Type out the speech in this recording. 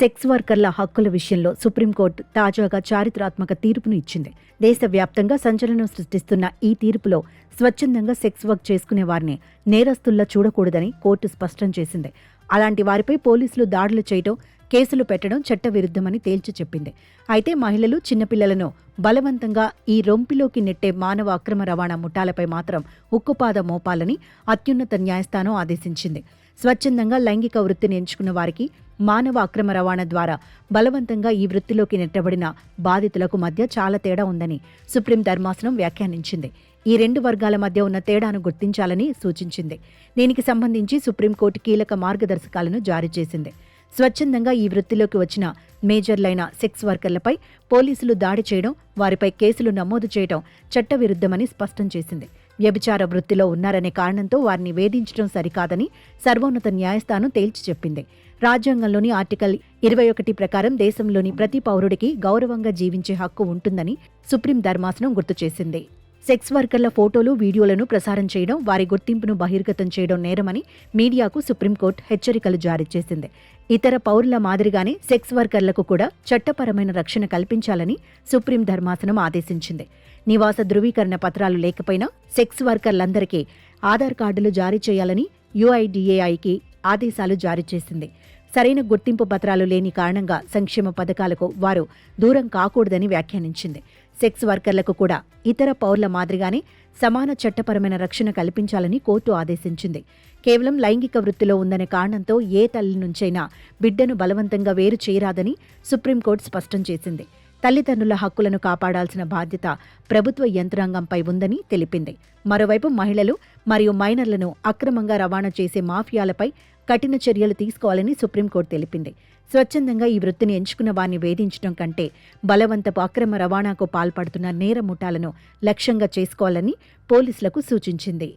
Sex వర్కర్ల హక్కుల విషయంలో సుప్రీంకోర్టు తాజాగా చారిత్రాత్మక తీర్పును ఇచ్చింది. దేశవ్యాప్తంగా సంచలనం సృష్టిస్తున్న ఈ తీర్పులో స్వచ్ఛందంగా సెక్స్ వర్క్ చేసుకునే వారిని నేరస్తుల్లా చూడకూడదని కోర్టు స్పష్టం చేసింది. అలాంటి వారిపై పోలీసులు దాడులు చేయడం, కేసులు పెట్టడం చట్టవిరుద్ధమని తేల్చి చెప్పింది. అయితే మహిళలు, చిన్నపిల్లలను బలవంతంగా ఈ రొంపిలోకి నెట్టే మానవ అక్రమ రవాణా ముఠాలపై మాత్రం ఉక్కుపాద మోపాలని అత్యున్నత న్యాయస్థానం ఆదేశించింది. స్వచ్ఛందంగా లైంగిక వృత్తిని ఎంచుకున్న వారికి మానవ అక్రమ రవాణా ద్వారా బలవంతంగా ఈ వృత్తిలోకి నెట్టబడిన బాధితులకు మధ్య చాలా తేడా ఉందని సుప్రీం ధర్మాసనం వ్యాఖ్యానించింది. ఈ రెండు వర్గాల మధ్య ఉన్న తేడాను గుర్తించాలని సూచించింది. దీనికి సంబంధించి సుప్రీంకోర్టు కీలక మార్గదర్శకాలను జారీ చేసింది. స్వచ్ఛందంగా ఈ వృత్తిలోకి వచ్చిన మేజర్లైన సెక్స్ వర్కర్లపై పోలీసులు దాడి చేయడం, వారిపై కేసులు నమోదు చేయడం చట్టవిరుద్ధమని స్పష్టం చేసింది. వ్యభిచార వృత్తిలో ఉన్నారనే కారణంతో వారిని వేధించడం సరికాదని సర్వోన్నత న్యాయస్థానం తేల్చి చెప్పింది. రాజ్యాంగంలోని ఆర్టికల్ 21 ప్రకారం దేశంలోని ప్రతి పౌరుడికి గౌరవంగా జీవించే హక్కు ఉంటుందని సుప్రీం ధర్మాసనం గుర్తు చేసింది. సెక్స్ వర్కర్ల ఫోటోలు, వీడియోలను ప్రసారం చేయడం, వారి గుర్తింపును బహిర్గతం చేయడం నేరమని మీడియాకు సుప్రీంకోర్టు హెచ్చరికలు జారీ చేసింది. ఇతర పౌరుల మాదిరిగానే సెక్స్ వర్కర్లకు కూడా చట్టపరమైన రక్షణ కల్పించాలని సుప్రీం ధర్మాసనం ఆదేశించింది. నివాస ధృవీకరణ పత్రాలు లేకపోయినా సెక్స్ వర్కర్లందరికీ ఆధార్ కార్డులు జారీ చేయాలని UIDAIకి ఆదేశాలు జారీ చేసింది. సరైన గుర్తింపు పత్రాలు లేని కారణంగా సంక్షేమ పథకాలకు వారు దూరం కాకూడదని వ్యాఖ్యానించింది. సెక్స్ వర్కర్లకు కూడా ఇతర పౌరుల మాదిరిగానే సమాన చట్టపరమైన రక్షణ కల్పించాలని కోర్టు ఆదేశించింది. కేవలం లైంగిక వృత్తిలో ఉందనే కారణంతో ఏ తల్లి నుంచైనా బిడ్డను బలవంతంగా వేరు చేయరాదని సుప్రీంకోర్టు స్పష్టం చేసింది. తల్లిదండ్రుల హక్కులను కాపాడాల్సిన బాధ్యత ప్రభుత్వ యంత్రాంగంపై ఉందని తెలిపింది. మరోవైపు మహిళలు మరియు మైనర్లను అక్రమంగా రవాణా చేసే మాఫియాలపై కఠిన చర్యలు తీసుకోవాలని సుప్రీంకోర్టు తెలిపింది. స్వచ్ఛందంగా ఈ వృత్తిని ఎంచుకున్న వారిని వేధించడం కంటే బలవంతపు అక్రమ రవాణాకు పాల్పడుతున్న నేర ముఠాలను లక్ష్యంగా చేసుకోవాలని పోలీసులకు సూచించింది.